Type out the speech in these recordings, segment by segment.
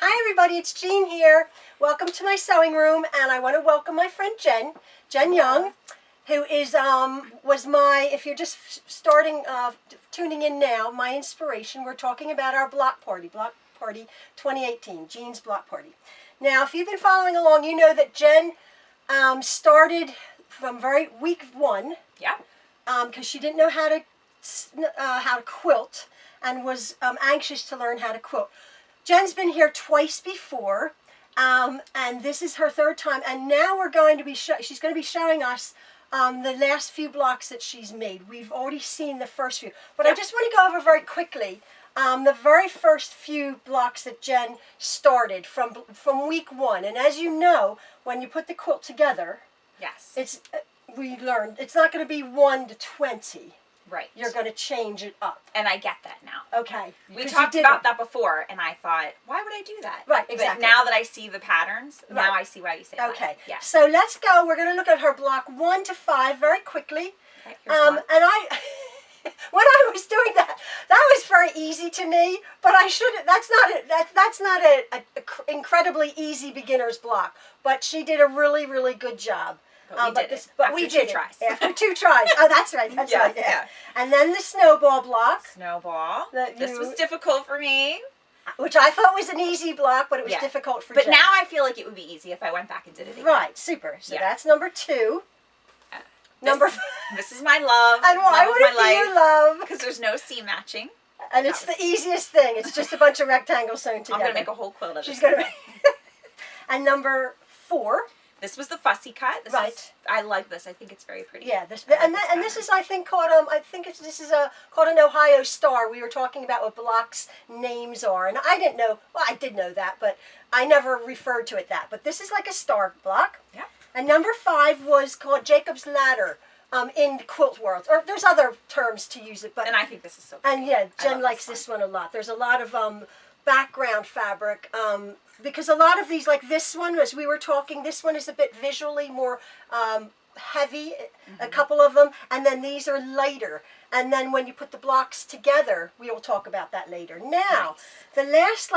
Hi everybody, it's Jean here. Welcome to my sewing room, and I want to welcome my friend Jen Young, who is was my, if you're just starting tuning in now, my inspiration. We're talking about our block party 2018, Jean's block party. Now, if you've been following along, you know that Jen started from week one. Yeah. Because she didn't know how to quilt and was anxious to learn how to quilt. Jen's been here twice before, and this is her third time. And now we're going to be she's going to be showing us the last few blocks that she's made. We've already seen the first few, but I just want to go over very quickly the very first few blocks that Jen started from week one. And as you know, when you put the quilt together, yes, we learned it's not going to be 1 to 20. Right. You're going to change it up. And I get that now. Okay. We talked about that before, and I thought, why would I do that? Right, exactly. But now that I see the patterns, now I see why you say that. Okay. Yeah. So let's go. We're going to look at her block 1 to 5 very quickly. Okay, And I, when I was doing that was very easy to me, but I should. That's not a incredibly easy beginner's block. But she did a really, really good job. But we did it. After 2 tries. Oh, that's right. That's right. Yeah. And then the snowball block. Snowball. This was difficult for me. Which I thought was an easy block, but it was difficult for Jen. But now I feel like it would be easy if I went back and did it again. Right. Super. So that's number 2. This is my love. And why would it be your love? Because there's no seam matching. And it's the easiest thing. It's just a bunch of rectangles sewn together. I'm going to make a whole quilt of this. She's going to make. And number 4. This was the fussy cut. I like this. I think it's very pretty. Yeah, this is I think called called an Ohio Star. We were talking about what blocks names are, and I didn't know. Well, I did know that, but I never referred to it that. But this is like a star block. Yeah. And number 5 was called Jacob's Ladder. In the quilt world, or there's other terms to use it, but and I think this is so pretty. And yeah, Jen likes this one a lot. There's a lot of background fabric. Because a lot of these, like this one, as we were talking, this one is a bit visually more heavy, a couple of them, and then these are lighter. And then when you put the blocks together, we will talk about that later. Now, the last,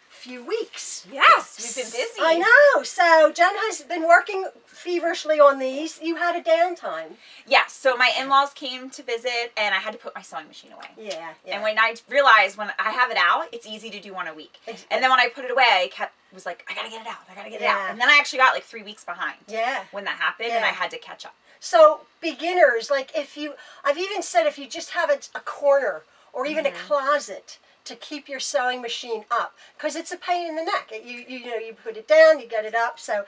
few weeks. Yes, we've been busy. I know. So Jen has been working feverishly on these. You had a downtime. Yes. So my in-laws came to visit, and I had to put my sewing machine away. Yeah. And when I realized when I have it out, it's easy to do one a week. And then when I put it away, I was like, I gotta get it out. I gotta get it out. And then I actually got 3 weeks behind. Yeah. When that happened, and I had to catch up. So beginners, I've even said if you just have a corner or even a closet to keep your sewing machine up, because it's a pain in the neck. You put it down, you get it up. So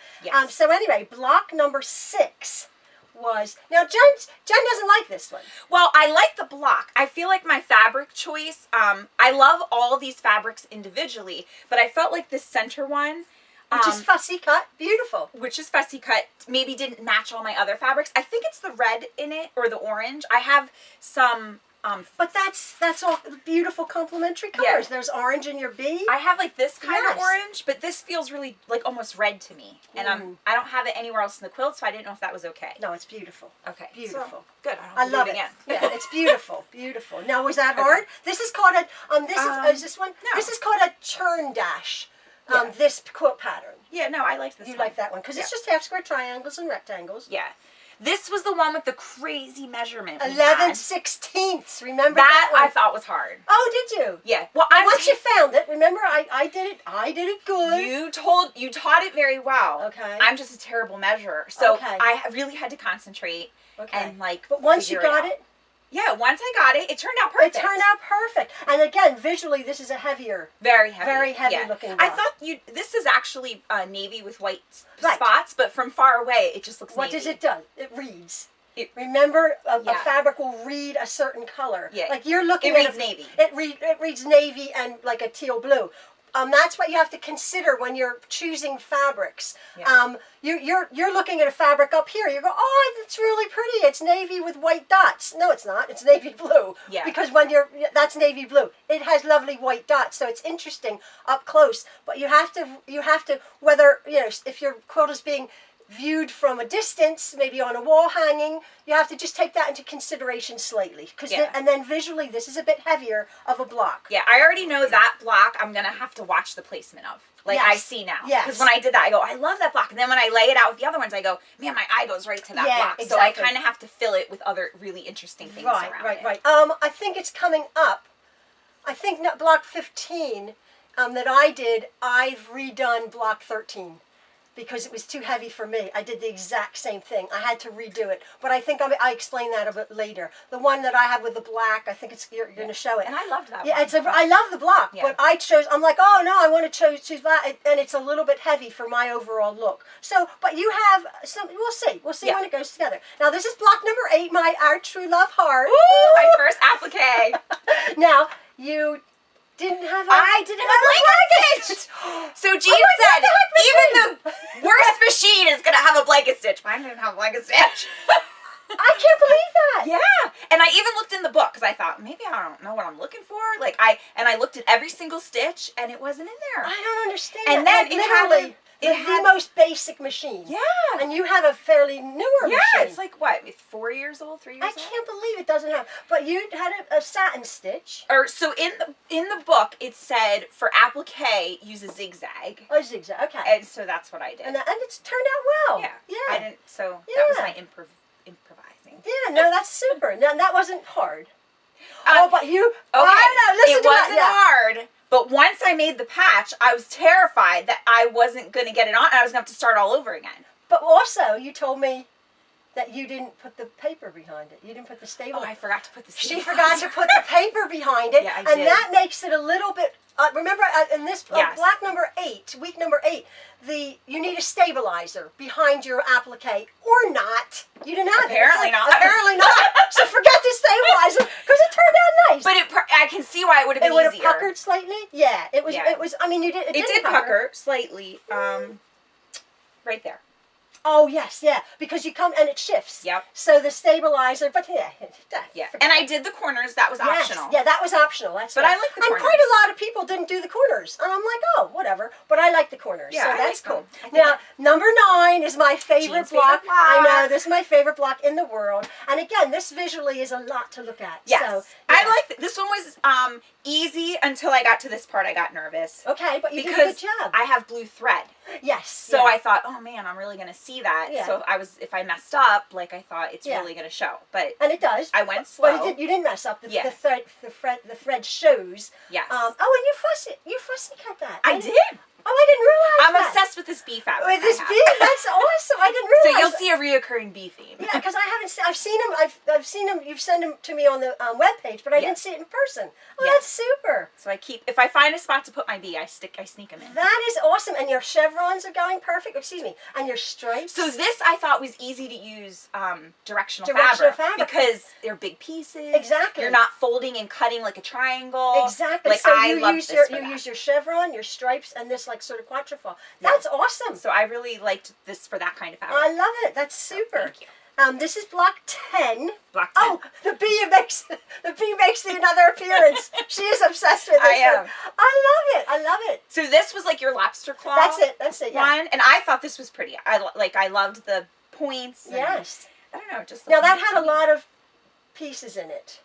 so anyway, block number 6 was now Jen doesn't like this one. Well, I like the block. I feel like my fabric choice. I love all these fabrics individually, but I felt like this center one. Which is fussy cut, beautiful. Which is fussy cut, maybe didn't match all my other fabrics. I think it's the red in it or the orange. I have some. But that's all beautiful complementary colors. There's orange in your B. I have this kind of orange, but this feels really almost red to me. And I don't have it anywhere else in the quilt, so I didn't know if that was okay. No, it's beautiful. Okay. Beautiful. So, good. I love it again. Yeah, it's beautiful. Beautiful. Now, was that hard? This is called is this one? No. This is called a churn dash. This quilt pattern. Yeah, no, I like this one. You like that one because it's just half square triangles and rectangles. Yeah. This was the one with the crazy measurement. 11/16. Remember that I thought was hard. Oh, did you? Yeah. Well, once you found it, remember I did it. I did it good. You taught it very well. Okay. I'm just a terrible measurer, so I really had to concentrate. Okay. And but once you got it. Yeah, once I got it, it turned out perfect. It turned out perfect. And again, visually, this is a heavier. Very heavy. Very heavy looking block. I thought this is actually navy with white spots, but from far away, it just looks navy. What does it do? It reads. Remember, a fabric will read a certain color. Yeah. Like you're looking at it. It reads navy. It reads navy and like a teal blue. That's what you have to consider when you're choosing fabrics. Yeah. You're looking at a fabric up here. You go, oh, it's really pretty. It's navy with white dots. No, it's not. It's navy blue. Yeah. Because that's navy blue. It has lovely white dots, so it's interesting up close. But you have to whether if your quilt is being viewed from a distance, maybe on a wall hanging, you have to just take that into consideration slightly. And then visually, this is a bit heavier of a block. Yeah, I already know that block I'm going to have to watch the placement of. Like, I see now. Because when I did that, I go, I love that block. And then when I lay it out with the other ones, I go, man, my eye goes right to that block. Exactly. So I kind of have to fill it with other really interesting things around it. Right. I think it's coming up. I think block 15 that I did, I've redone block 13. Because it was too heavy for me. I did the exact same thing. I had to redo it. But I think I explain that a bit later. The one that I have with the black, I think you're going to show it. And I loved that one. I love the block. Yeah. But I'm like, oh no, I want to choose that. And it's a little bit heavy for my overall look. So, but you have some, we'll see. We'll see when it goes together. Now this is block number 8, our Truelove heart. Ooh, my first applique. Now, you didn't have I didn't have a blanket stitch. So Jean said, even the worst machine is going to have a blanket stitch. Mine didn't have a blanket stitch. I can't believe that. Yeah. And I even looked in the book because I thought, maybe I don't know what I'm looking for. Like I looked at every single stitch and it wasn't in there. I don't understand. And then it had the most basic machine. Yeah. And you have a fairly newer machine. Yeah, it's like what, 4 years old, 3 years old? I can't believe it doesn't have. But you had a satin stitch. Or so in the book it said for applique use a zigzag. Oh, zigzag. Okay. And so that's what I did. And it's turned out well. Yeah. Yeah. I didn't. So that was my improvising. Yeah. No, that's super. No, that wasn't hard. But you. Okay. Oh, no, listen it wasn't hard. But once I made the patch, I was terrified that I wasn't going to get it on. And I was going to have to start all over again. But also, you told me that you didn't put the paper behind it. You didn't put the stable. Oh, I forgot to put the stable. She forgot to put the paper behind it. Yeah, I did. And that makes it a little bit. Remember, in this block number 8, week number 8, you need a stabilizer behind your applique, or not. You didn't have Apparently it. not. Apparently not. So forget the stabilizer because it turned out nice. But I can see why it would have been easier. It would have puckered slightly. Yeah, it was. Yeah. It was. I mean, it did pucker slightly. Right there. Oh, yes, yeah, because you come and it shifts. Yep. So the stabilizer, but yeah. And I did the corners. That was optional. Yeah, that was optional. That's but I like the corners. And quite a lot of people didn't do the corners. And I'm like, oh, whatever. But I like the corners. Yeah, so that's cool. Now, number 9 is my favorite block. I know, this is my favorite block in the world. And again, this visually is a lot to look at. Yes. So, I like this one was easy until I got to this part. I got nervous. Okay, but you did a good job. I have blue thread. Yes. So I thought, oh man, I'm really going to see that. Yeah. So if I messed up, like I thought it's really going to show. And it does. I went slow. But you didn't mess up. The thread shows. Yes. Oh, and you fussy cut that. I did. Oh, I didn't realize I'm obsessed with this bee fabric. With this bee? That's awesome. I didn't realize. So you'll see a reoccurring bee theme. Yeah, because I've seen them. I've seen them. You've sent them to me on the webpage, but I didn't see it in person. Oh, that's super. So if I find a spot to put my bee, I sneak them in. That is awesome. And your chevrons are going perfect. Excuse me. And your stripes. So this I thought was easy to use directional fabric because they're big pieces. Exactly. You're not folding and cutting like a triangle. Exactly. Like so I love this for you use your chevron, your stripes, and this like sort of quatrefoil. That's awesome. So I really liked this for that kind of fabric. I love it. That's super. Thank you. This is block 10. Block 10. Oh, the bee makes another appearance. She is obsessed with this. I am. I love it. So this was like your lobster claw. That's it. Yeah. One, and I thought this was pretty. I loved the points. Yes. I don't know, just now that had a lot of pieces in it.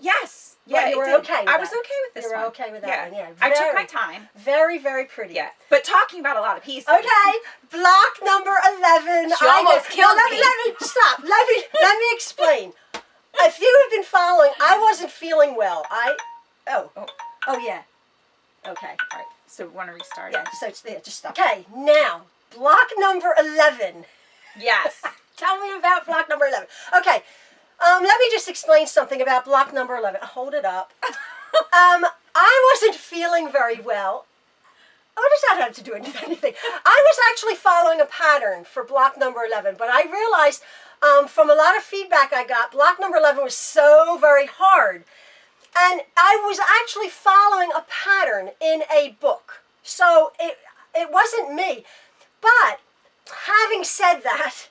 Yes. Yeah, you were okay with that. I was okay with this one. You were okay with that one, yeah. I took my time. Very, very pretty. Yeah. But talking about a lot of pieces. Okay, block number 11. She almost killed me. Stop. Let me explain. If you have been following, I wasn't feeling well. Oh yeah. Okay. All right. So we want to restart. Yeah. So it's there. Just stop. Okay. Now, block number 11. Yes. Tell me about block number 11. Okay. Let me just explain something about block number 11. Hold it up. I wasn't feeling very well. What does that have to do with anything? I was actually following a pattern for block number 11, but I realized from a lot of feedback I got, block number 11 was so very hard. And I was actually following a pattern in a book. So it wasn't me. But having said that,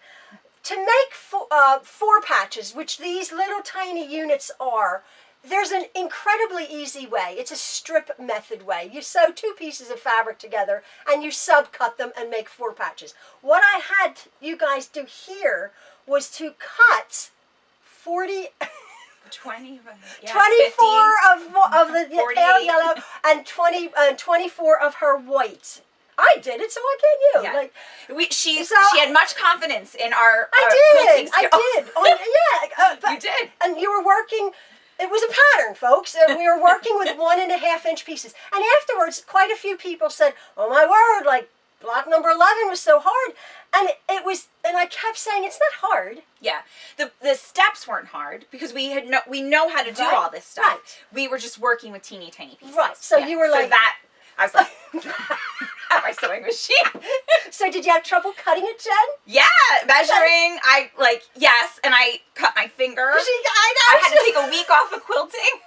to make 4 patches, which these little tiny units are, there's an incredibly easy way. It's a strip method way. You sew 2 pieces of fabric together and you subcut them and make 4 patches. What I had you guys do here was to cut 40... 20, yeah, 24 of the 48. pale yellow and 24 of her white. I did it, so why can't you? Yeah. Like, she had much confidence in our quilting skills. You did. And you were working. It was a pattern, folks. We were working with 1.5-inch pieces. And afterwards, quite a few people said, "Oh my word! Like block number 11 was so hard." And it was, and I kept saying, "It's not hard." Yeah, the steps weren't hard because we know how to do all this stuff. Right. We were just working with teeny tiny pieces. Right. So you were like that. I was like, at my sewing machine. So did you have trouble cutting it, Jen? Yeah, measuring. Yes, and I cut my finger. I had to take a week off of quilting.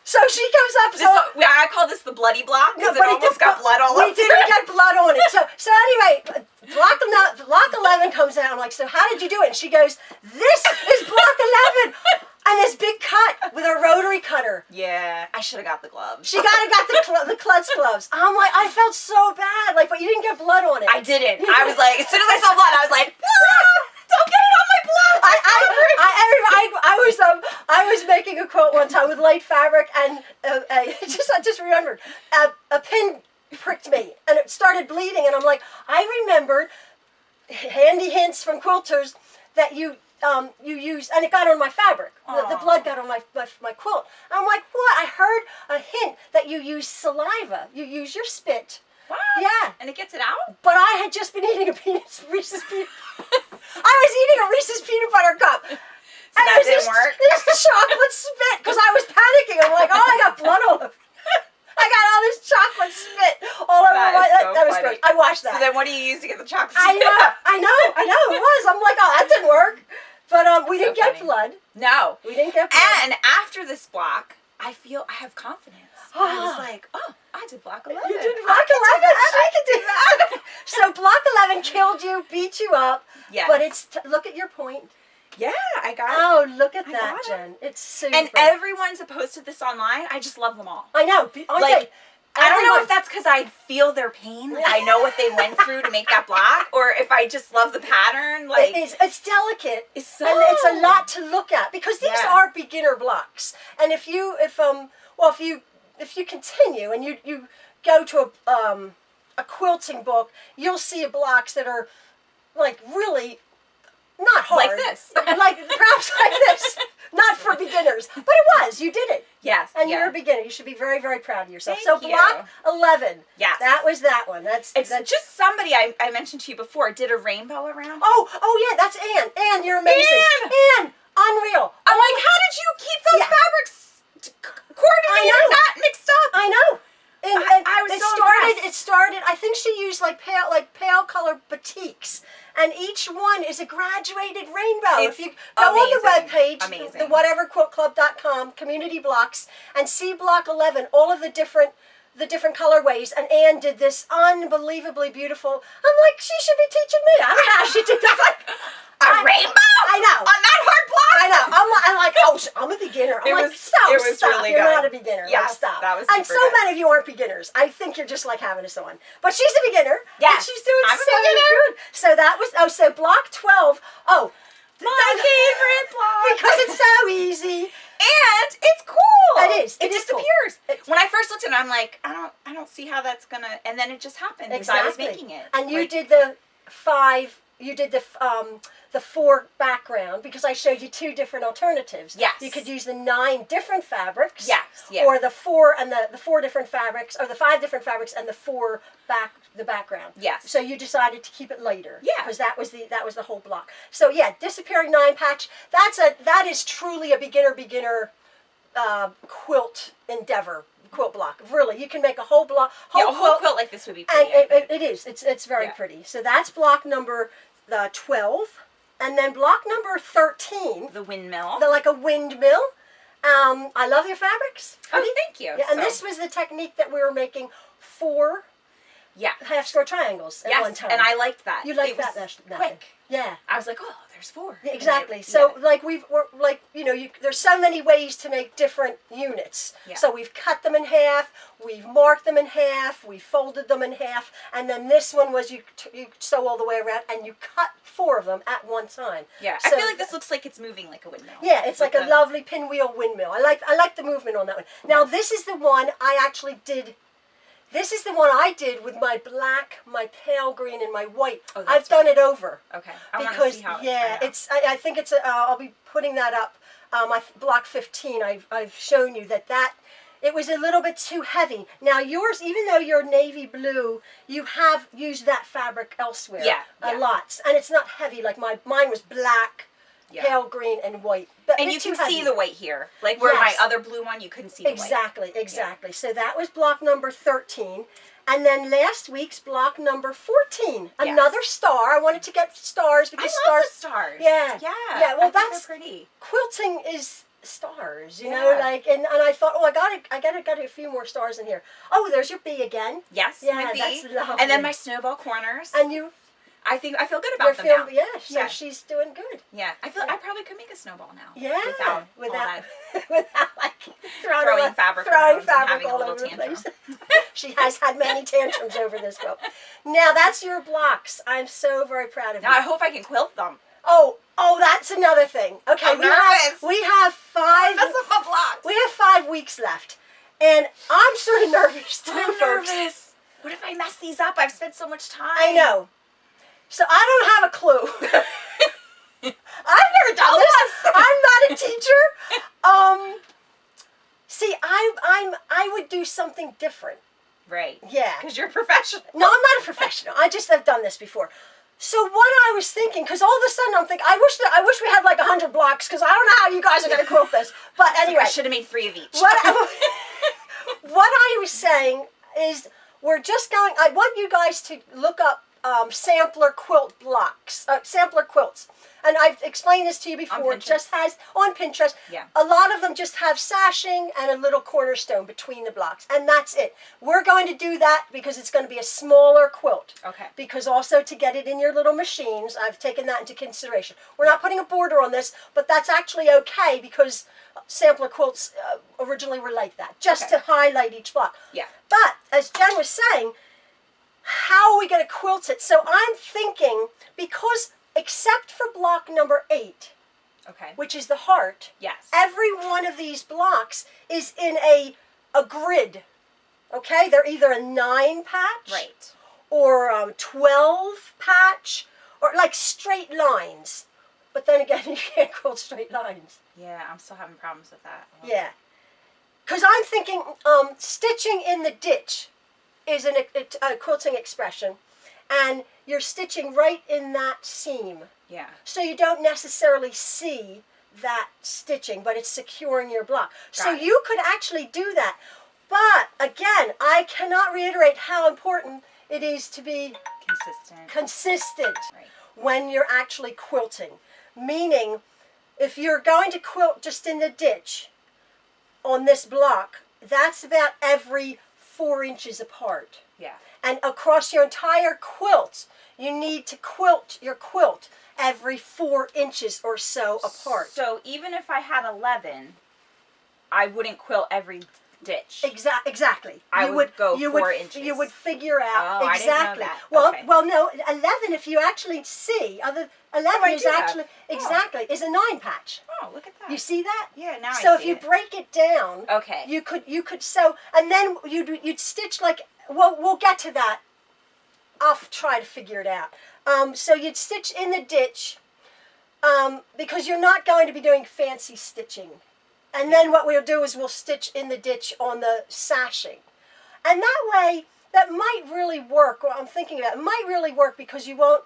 So she comes up. I call this the bloody block because it almost got blood all over it. We didn't get blood on it. So anyway, block 11 comes out. I'm like, "So how did you do it?" And she goes, "This is block 11." And this big cut with a rotary cutter. Yeah, I should have got the gloves. She got the klutz gloves. I'm like, I felt so bad, like, but you didn't get blood on it. I didn't. I was like, as soon as I saw blood, I was like, don't get it on my blood. I was making a quilt one time with light fabric, and I just remembered a pin pricked me, and it started bleeding, and I'm like, I remembered handy hints from quilters that you used, and it got on my fabric. The blood got on my quilt. And I'm like, what? I heard a hint that you use saliva. You use your spit. What? Yeah. And it gets it out? But I had just been eating Reese's peanut. I was eating a Reese's peanut butter cup. So that didn't work? It's the chocolate spit, because I was panicking. I'm like, oh, I got blood all over. I got all this chocolate spit all over that was great. I watched that. So then what do you use to get the chocolate spit? I know, it was. I'm like, oh, that didn't work. But we didn't get blood. No. We didn't get blood. And after this block, I feel I have confidence. I was like, oh, I did block 11. You did block 11? I can do that. So block 11 killed you, beat you up. Yeah. But look at your point. Yeah, I got it. Oh, look at that, Jen. It's super. And everyone's posted this online. I just love them all. I know. I don't know if that's because I feel their pain. I know what they went through to make that block, or if I just love the pattern. It's delicate. And it's a lot to look at because these are beginner blocks. And if you continue and you go to a quilting book, you'll see blocks that are like really not hard. Like this. Perhaps like this. Not for beginners. But it was. You did it. Yes. And you're a beginner. You should be very, very proud of yourself. Thank you. Block 11. Yes. That was that one. That's just somebody I mentioned to you before did a rainbow around. Oh yeah, that's Anne. Anne, you're amazing. Anne, unreal. I'm like, how did you keep those fabrics coordinated and not mixed up? I know. And I was so impressed. It started. I think she used pale color batiks, and each one is a graduated rainbow. It's if you go on the webpage, amazing. the whateverquiltclub.com, community blocks, and see block 11, all of the different colorways, and Anne did this unbelievably beautiful. I'm like, she should be teaching me. I don't know how she did that. A rainbow? I know. On that hard block? I know. I'm like, oh, I'm a beginner. It was really You're good. not a beginner. Yes, stop. That was and so good. many of you aren't beginners. I think you're just like having us on. But she's a beginner. Yes. And she's doing I'm so a beginner. good. So that was, so block 12. Oh. My favorite block. Because it's so easy. And it's cool. It is. It disappears. Cool. When I first looked at it, I'm like, I don't see how that's gonna. And then it just happened. Exactly. I was making it. And you did the 5. You did the 4 background because I showed you 2 different alternatives. Yes. You could use the 9 different fabrics. Yes. Yeah. Or the 4 and the 4 different fabrics, or the 5 different fabrics and the 4 background. Yes. So you decided to keep it lighter. Yeah. Because that was the whole block. So yeah, disappearing 9 patch. That is truly a beginner quilt endeavor. Quilt block. Really, you can make a whole block. A whole quilt like this would be pretty. And it is. It's very pretty. So that's block number 12, and then block number 13. The windmill. Like a windmill. I love your fabrics. Oh, thank you. Yeah, and this was the technique that we were making 4 half square triangles at one time. And I liked that. You liked that method. Quick. Yeah. I was like, oh, there's 4. Exactly. So like we're like, you know, there's so many ways to make different units. Yeah. So we've cut them in half, we've marked them in half, we folded them in half, and then this one was you sew all the way around and you cut 4 of them at one time. Yeah. So, I feel like this looks like it's moving like a windmill. Yeah, it's like a lovely pinwheel windmill. I like the movement on that one. Now this is the one I actually did. This is the one I did with my black, my pale green, and my white. Oh, I've done it over. Okay. I want to see how it's. I think it's. I'll be putting that up. My block 15. I've shown you that it was a little bit too heavy. Now yours, even though you're navy blue, you have used that fabric elsewhere. A lot, and it's not heavy like mine was black. Yeah. Pale green and white. But and you can see the white here. Like where my other blue one, you couldn't see the white. Exactly. Yeah. So that was block number 13. And then last week's block number 14. Yes. Another star. I wanted to get stars because I love the stars. Yeah. Yeah. Yeah. Well, that's pretty. Quilting is stars, you know, like, and I thought, oh, I got a few more stars in here. Oh, there's your bee again. Yes. Yeah, my bee. That's lovely. And then my snowball corners. And you. I feel good about them now. Yeah, so she's doing good. Yeah, I probably could make a snowball now. Yeah, without like throwing fabric all over the place. She has had many tantrums over this quilt. Now that's your blocks. I'm so very proud of you. Now I hope I can quilt them. Oh, that's another thing. Okay, I'm nervous. We have 5. Mess up my blocks. We have 5 weeks left, and I'm sort of nervous too. I'm nervous. What if I mess these up? I've spent so much time. I know. So I don't have a clue. I've never done this. I'm not a teacher. See, I would do something different. Right. Yeah. Because you're a professional. No, I'm not a professional. I just have done this before. So what I was thinking, because all of a sudden I'm thinking, I wish we had like 100 blocks, because I don't know how you guys are going to quilt this. But anyway, I should have made 3 of each. What I was saying is, we're just going. I want you guys to look up sampler quilt blocks, sampler quilts. And I've explained this to you before. It just has, on Pinterest, a lot of them just have sashing and a little cornerstone between the blocks. And that's it. We're going to do that because it's going to be a smaller quilt. Okay. Because also to get it in your little machines, I've taken that into consideration. We're not putting a border on this, but that's actually okay because sampler quilts originally were like that. Just to highlight each block. Yeah. But, as Jen was saying, how are we going to quilt it? So I'm thinking, because except for block number 8, which is the heart, every one of these blocks is in a grid. Okay, they're either a 9 patch, or 12 patch, or like straight lines. But then again, you can't quilt straight lines. Yeah, I'm still having problems with that. Yeah, because I'm thinking stitching in the ditch is a quilting expression, and you're stitching right in that seam. Yeah. So you don't necessarily see that stitching, but it's securing your block. So you could actually do that. But again, I cannot reiterate how important it is to be consistent when you're actually quilting. Meaning, if you're going to quilt just in the ditch on this block, that's about every 4 inches apart. Yeah. And across your entire quilt, you need to quilt your quilt every 4 inches or so apart. So even if I had 11, I wouldn't quilt every ditch. Exactly. I would go 4 inches. You would figure out exactly. I didn't know that. Well, no, 11. If you actually see, 11 is actually is a 9 patch. Oh, look at that. You see that? Yeah, now I see it. So if you break it down, you could sew, and then you'd stitch like. Well, we'll get to that. I'll try to figure it out. So you'd stitch in the ditch because you're not going to be doing fancy stitching. And then what we'll do is we'll stitch in the ditch on the sashing. And that way, that might really work. Well, I'm thinking about it might really work because you won't,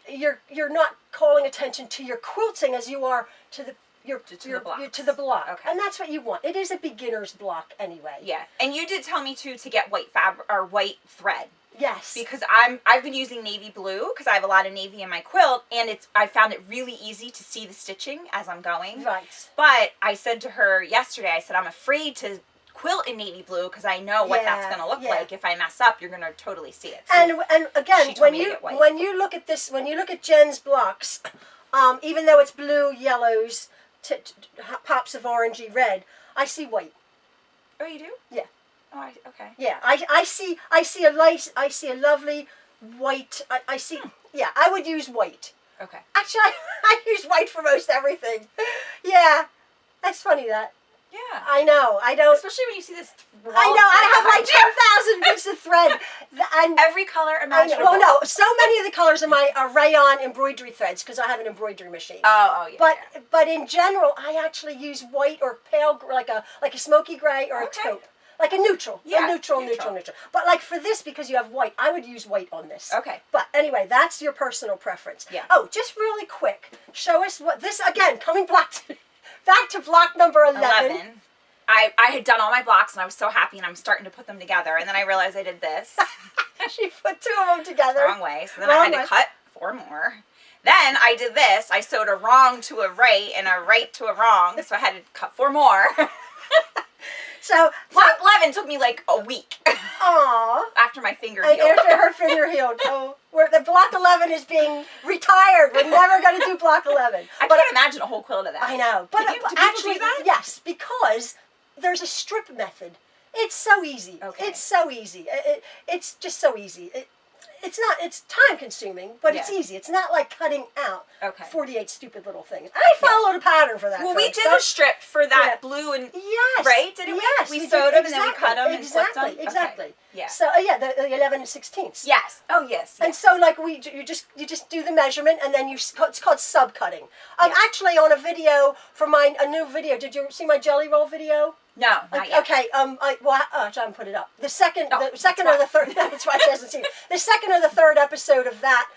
you're not calling attention to your quilting as you are to the to the block. Okay. And that's what you want. It is a beginner's block anyway. Yeah. And you did tell me too to get white fabric or white thread. Yes. Because I've been using navy blue because I have a lot of navy in my quilt, and I found it really easy to see the stitching as I'm going. Right. But I said to her yesterday, I said I'm afraid to quilt in navy blue because I know what that's going to look like. If I mess up, you're going to totally see it. So and again, when you look at this, when you look at Jen's blocks, even though it's blue, yellows, pops of orangey red, I see white. Oh, you do? Yeah. Oh, okay. Yeah, I see I see a lovely white. I see. Yeah, I would use white. Okay. Actually, I use white for most everything. Yeah, that's funny that. Yeah. I know. I don't. Especially when you see this. I know. I have like 10,000 bits of thread. And every color imaginable. Well, no. So many of the colors are rayon embroidery threads because I have an embroidery machine. Oh, yeah. But in general, I actually use white or pale, like a smoky gray or a taupe. Like a neutral. Yeah. Neutral. But like for this, because you have white, I would use white on this. Okay. But anyway, that's your personal preference. Yeah. Oh, just really quick, show us what this, again, coming back to block number 11. I had done all my blocks and I was so happy and I'm starting to put them together and then I realized I did this. She put 2 of them together. Wrong way. So then I had to cut 4 more. Then I did this. I sewed a wrong to a right and a right to a wrong. So I had to cut 4 more. So block 11 took me like a week. Aww. After my finger healed. After her finger healed. Oh, the block 11 is being retired. We're never going to do block 11. I can't imagine a whole quilt of that. I know. But do actually, do that? Yes, because there's a strip method. It's so easy. Okay. It's so easy. It's just so easy. It's time consuming, but it's easy. It's not like cutting out 48 stupid little things. I followed a pattern for that. Well, we did a strip for that blue and right, didn't we? Yes, we sewed them and then we cut them and flipped them. Exactly. Okay. Yeah. So the 11 16ths. Yes. Oh yes. And so like you just do the measurement and then it's called subcutting. Actually on a video from a new video. Did you see my jelly roll video? No, not yet. Okay, I haven't put it up. The second or the third, that's why she hasn't seen it. The second or the third episode of that,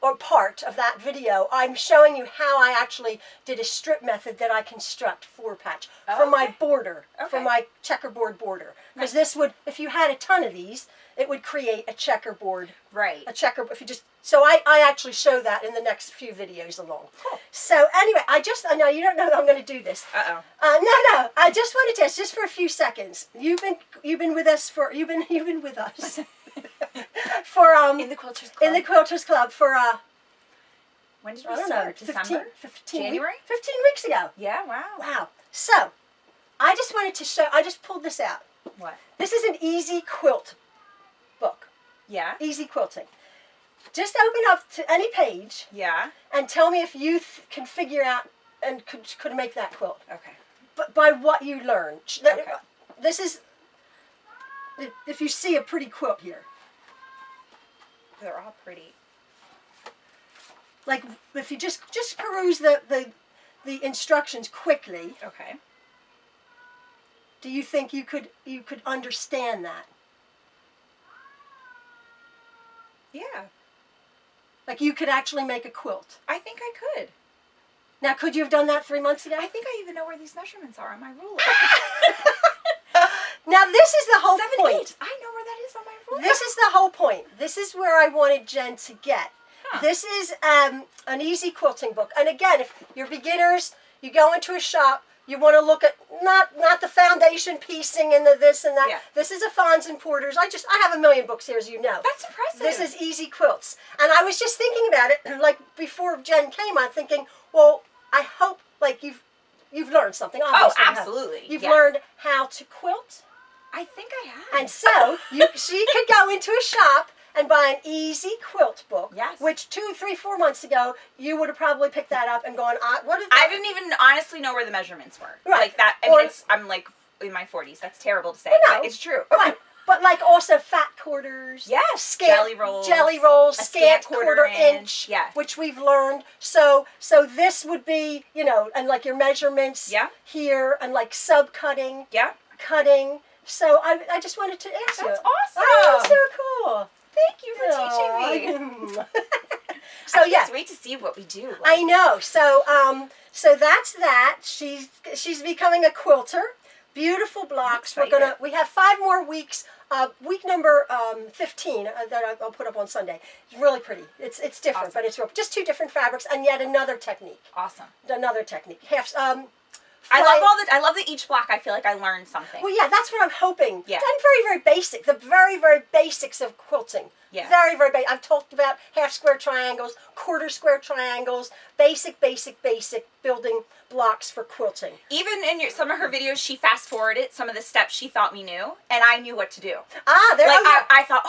or part of that video, I'm showing you how I actually did a strip method that I construct for patch, for my border, for my checkerboard border. Because this would, if you had a ton of these, it would create a checkerboard. Right. If you just, so I actually show that in the next few videos along. Cool. So anyway, I know you don't know that I'm going to do this. Uh-oh. No, I just wanted to ask, just for a few seconds. You've been with us for, you've been with us. For, in the Quilters Club. In the Quilters Club for, when did we start? December? 15 January? 15 weeks ago. Yeah, wow. Wow. So, I just wanted to show, I just pulled this out. What? This is an easy quilt book. Yeah. Easy quilting. Just open up to any page. Yeah. And tell me if you can figure out and could make that quilt. Okay. But by what you learned. Okay. This is, if you see a pretty quilt here. They're all pretty. Like if you just peruse the instructions quickly. Okay. Do you think you could understand that? Yeah. Like you could actually make a quilt. I think I could. Now, could you have done that 3 months ago? I think I even know where these measurements are on my ruler. Now, this is the whole point. I know where that is on my ruler. This is the whole point. This is where I wanted Jen to get. Huh. This is an easy quilting book. And again, if you're beginners, you go into a shop, you want to look at not the foundation piecing and the this and that. Yeah. This is a Fons and Porter's. I have a million books here, as you know. That's impressive. This is Easy Quilts. And I was just thinking about it, like before Jen came on, thinking, well, I hope like you've learned something. Obviously, oh, absolutely. You've learned how to quilt. I think I have. And so you could go into a shop and buy an easy quilt book. Yes. Which 2, 3, 4 months ago you would have probably picked that up and gone, what is that? I didn't even honestly know where the measurements were. Right. Like that. I mean, I'm like in my 40s. That's terrible to say, but it's true. Right. But like also fat quarters. Yes. Jelly rolls. Scant quarter inch. Yeah. Which we've learned. So this would be, and like your measurements. Yeah. Here and like subcutting. Yeah. Cutting. So I just wanted to ask you. That's awesome. Oh, so cool. Thank you for teaching me. So I can't wait to see what we do. Like. I know. So that's that. She's becoming a quilter. Beautiful blocks. We have 5 more weeks. Week number 15 that I'll put up on Sunday. It's really pretty. It's different, awesome. but it's just 2 different fabrics and yet another technique. Awesome. Another technique. I love that each block I feel like I learned something. Well, yeah, that's what I'm hoping. Yeah. And very, very basic. The very, very basics of quilting. Yeah. Very, very basic. I've talked about half square triangles, quarter square triangles, basic building blocks for quilting. Even in some of her videos, she fast forwarded some of the steps she thought we knew, and I knew what to do. I thought,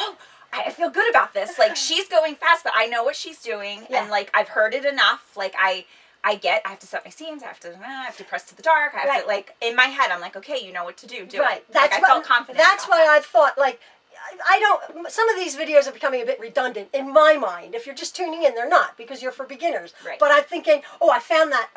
I feel good about this. Like, she's going fast, but I know what she's doing, and like I've heard it enough. Like I have to set my seams. I have to press to the dark. I have to, like, in my head, I'm like, okay, you know what to do. Do it. That's I felt confident. That's why I thought, like, I don't. Some of these videos are becoming a bit redundant in my mind. If you're just tuning in, they're not, because you're for beginners. Right. But I'm thinking, oh, I found that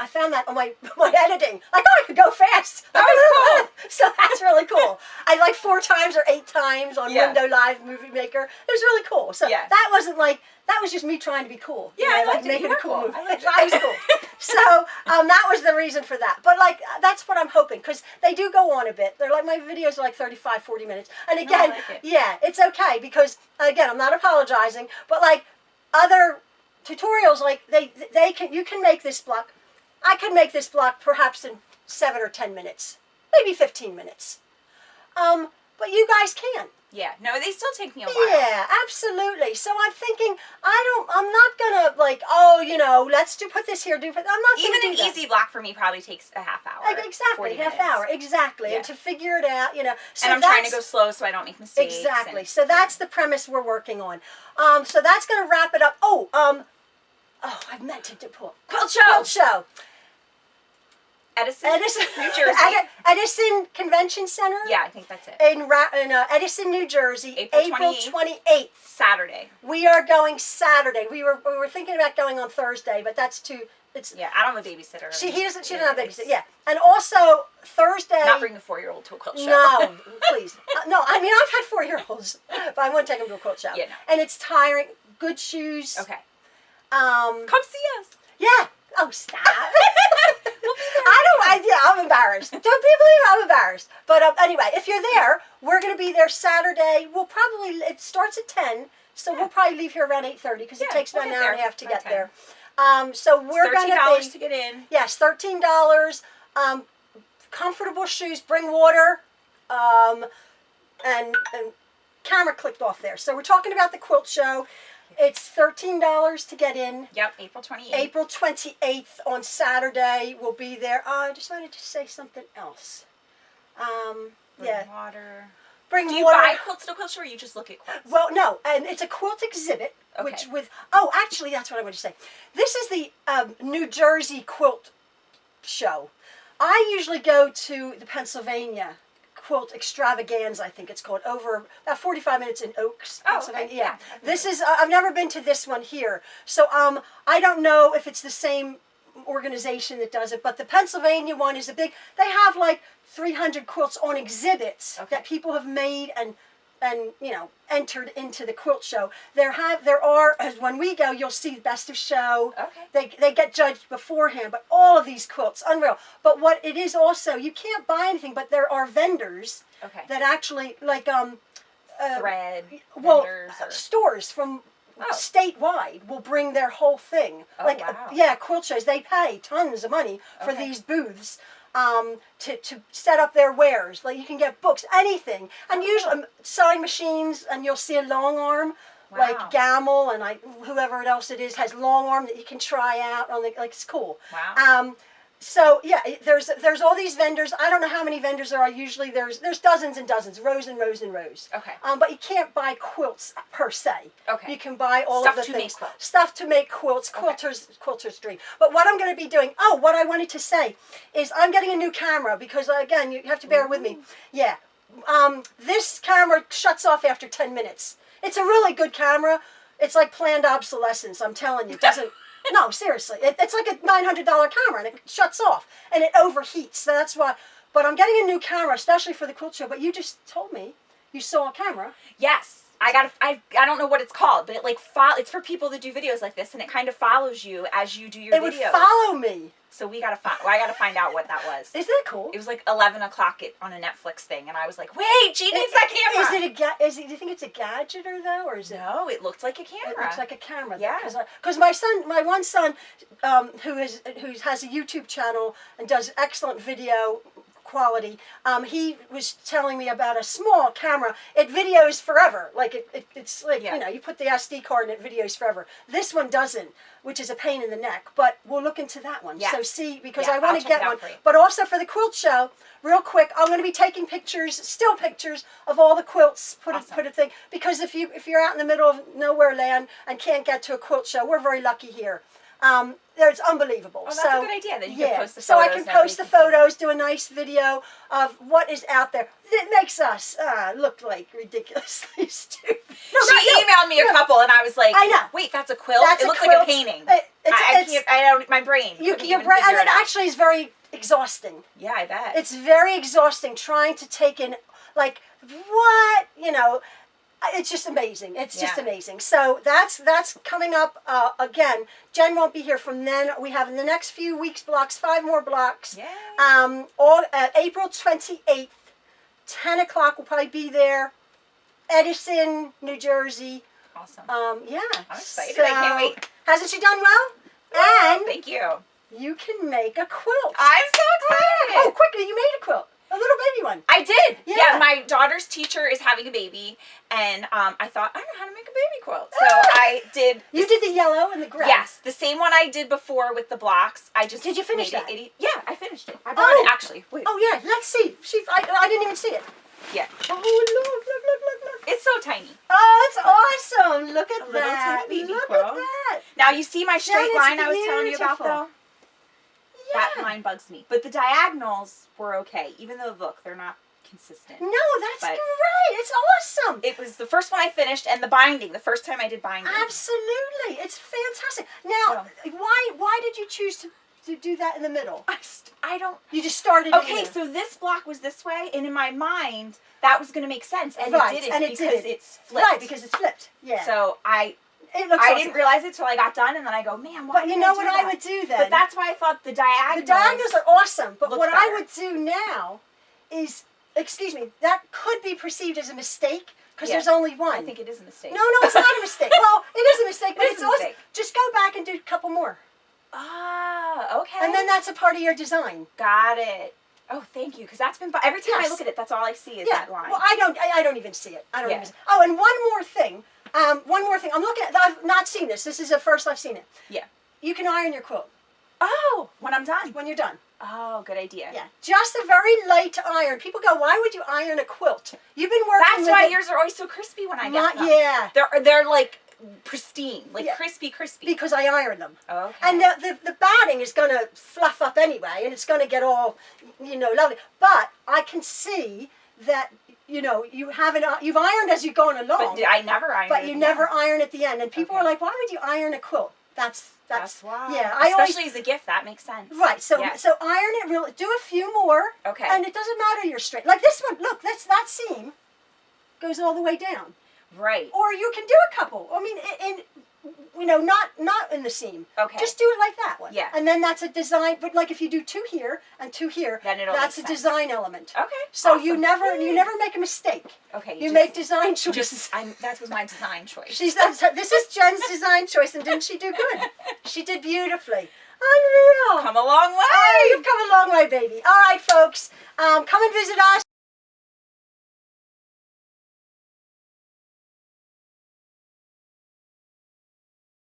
on my editing. Like, oh, I could go fast. That was cool. So that's really cool. I like 4 times or 8 times on Window Live Movie Maker. It was really cool. So that wasn't like, that was just me trying to be cool. Yeah, I like making a cool movie. I was cool. So that was the reason for that. But like, that's what I'm hoping, because they do go on a bit. They're like, my videos are like 35, 40 minutes. And again, it's okay, because again, I'm not apologizing, but like other tutorials, like you can make this block. I can make this block perhaps in 7 or 10 minutes, maybe 15 minutes. But you guys can. Yeah, no, they still take me a while. Yeah, absolutely. So I'm thinking, I'm not gonna like, oh, let's put this here, I'm not even gonna do an easy block for me probably takes a half hour. Exactly, half hour, exactly, and to figure it out, So and I'm trying to go slow so I don't make mistakes. Exactly. So that's the premise we're working on. So that's gonna wrap it up. I meant to do quilt show. Edison, New Jersey. Edison Convention Center. Yeah, I think that's it. In Edison, New Jersey, April 28th. Saturday. We are going Saturday. We were thinking about going on Thursday, but that's too. I don't have a babysitter. She doesn't have a babysitter. Yeah, and also Thursday. Not bring the 4-year-old to a quilt show. No, please. No, I mean, I've had 4-year-olds, but I wouldn't take them to a quilt show. Yeah, no. And it's tiring. Good shoes. Okay. Come see us. Yeah. Oh, stop. I'm embarrassed. Don't believe I'm embarrassed. But anyway, if you're there, we're going to be there Saturday. It starts at 10, so we'll probably leave here around 8:30, because it takes about an hour and a half to get there. So we're going to be $13 to get in. Yes, $13. Comfortable shoes. Bring water. And camera clicked off there. So we're talking about the quilt show. It's $13 to get in. Yep, April 28th. April 28th on Saturday. We'll be there. I just wanted to say something else. Bring water. Bring water. Do you buy quilts at a quilt show, or you just look at quilts? Well, no, and it's a quilt exhibit, actually, that's what I wanted to say. This is the New Jersey quilt show. I usually go to the Pennsylvania quilt extravaganza, I think it's called, over about 45 minutes in Oaks, Pennsylvania. Okay. Yeah. This is, I've never been to this one here. So I don't know if it's the same organization that does it, but the Pennsylvania one is they have like 300 quilts on exhibits that people have made and entered into the quilt show. There are, when we go, you'll see best of show. Okay. They get judged beforehand, but all of these quilts, unreal. But what it is also, you can't buy anything, but there are vendors that actually, like, thread vendors or stores from statewide will bring their whole thing. Quilt shows, they pay tons of money for these booths. To set up their wares. Like, you can get books, anything. And usually sewing machines, and you'll see a long arm, like Gamel and whoever else it is has long arm that you can try out on it's cool. Wow. So yeah, there's all these vendors. I don't know how many vendors there are. Usually there's dozens and dozens, rows and rows and rows. Okay. But you can't buy quilts per se. Okay. You can buy all Stuff of the to things. Make quilts. Stuff to make quilts. Quilter's dream. But what I'm going to be doing, what I wanted to say is I'm getting a new camera, because again, you have to bear with me. Yeah. This camera shuts off after 10 minutes. It's a really good camera. It's like planned obsolescence, I'm telling you. It doesn't No, seriously. It's like a $900 camera, and it shuts off, and it overheats. So that's why. But I'm getting a new camera, especially for the quilt show. But you just told me you saw a camera. Yes. I don't know what it's called, but it like it's for people that do videos like this, and it kind of follows you as you do your videos. It would follow me. So I gotta find out what that was. Isn't that cool? It was like 11 o'clock on a Netflix thing, and I was like, wait, she needs that camera. Do you think it's a gadget though, or is it? No, it looked like a camera. It looks like a camera. Yeah. Because my one son, who has a YouTube channel and does excellent video quality, he was telling me about a small camera. It videos forever. Like it's like, you know, you put the SD card and it videos forever. This one doesn't, which is a pain in the neck, but we'll look into that one. Yeah. So see, because I want to get one. For you. But also for the quilt show, real quick, I'm going to be taking pictures, still pictures of all the quilts, put a thing, because if you're out in the middle of nowhere land and can't get to a quilt show, we're very lucky here. It's unbelievable. Oh, that's a good idea. Then you can post the photos. So I can post the photos, do a nice video of what is out there. It makes us look like ridiculously stupid. No, she emailed me a couple, and I was like, I know. Wait, that's a quilt? It looks like a painting. My brain. Your brain, and it actually is very exhausting. Yeah, I bet. It's very exhausting trying to take in, like, what, you know. It's just amazing. It's just amazing. So that's coming up again. Jen won't be here from then. We have in the next few weeks blocks, 5 more blocks. Yeah. April 28th, 10 o'clock. We'll probably be there. Edison, New Jersey. Awesome. Yeah. I'm excited. I can't wait. Hasn't she done well? And thank you. You can make a quilt. I'm so excited. Oh, quickly! You made a quilt. A little baby one. I did. Yeah, my daughter's teacher is having a baby, and I thought, I know how to make a baby quilt. So I did. You did the yellow and the gray. Yes, the same one I did before with the blocks. I just did you finish that? Yeah, I finished it. I brought it actually. Wait. Oh yeah, let's see. I didn't even see it. Yeah. Oh look. It's so tiny. Oh, it's awesome. Look at a that. Little tiny baby look quilt. at that. Now you see my straight line I was telling you about beautiful. though? Yeah. That line bugs me. But the diagonals were okay, even though look, they're not consistent. No, that's great. It's awesome. It was the first one I finished, and the binding, the first time I did binding. Absolutely. It's fantastic. Now, why did you choose to do that in the middle? I don't. You just started. Okay, so this block was this way, and in my mind that was going to make sense, and it didn't because it's flipped. Right, because it's flipped. Yeah. So I didn't realize it till I got done, and then I go, man, why? But you know what I would do then? But that's why I thought the diagonals. The diagonals are awesome. But what better. I would do now is, excuse me, that could be perceived as a mistake because there's only one. I think it is a mistake. No, it's not a mistake. Well, it is a mistake, but it's awesome. Mistake. Just go back and do a couple more. Ah, okay. And then that's a part of your design. Got it. Oh, thank you. Because that's been every time I look at it, that's all I see is that line. Well, I don't even see it. I don't even see it. Oh, and one more thing. I'm looking at. I've not seen this. This is the first I've seen it. Yeah. You can iron your quilt. Oh, when I'm done. When you're done. Oh, good idea. Yeah. Just a very light iron. People go, why would you iron a quilt? You've been working. That's why yours are always so crispy when I get them. Yeah. They're like pristine, like crispy. Because I iron them. Okay. And the batting is going to fluff up anyway, and it's going to get all, lovely. But I can see that, you've ironed as you're going along. But I never iron. But you never iron at the end, and people are like, why would you iron a quilt? That's why. Yeah. Especially as a gift, that makes sense. Right. So iron it really. Do a few more. Okay. And it doesn't matter you're straight. Like this one. Look, that seam goes all the way down. Right. Or you can do a couple. I mean, not in the seam. Okay. Just do it like that one. Yeah. And then that's a design. But like if you do 2 here and 2 here, then that's a design element. Okay. So awesome. you never make a mistake. Okay. You make design choices. That was my design choice. This is Jen's design choice, and didn't she do good? She did beautifully. Unreal. Come a long way. Oh, you've come a long way, baby. All right, folks. Come and visit us.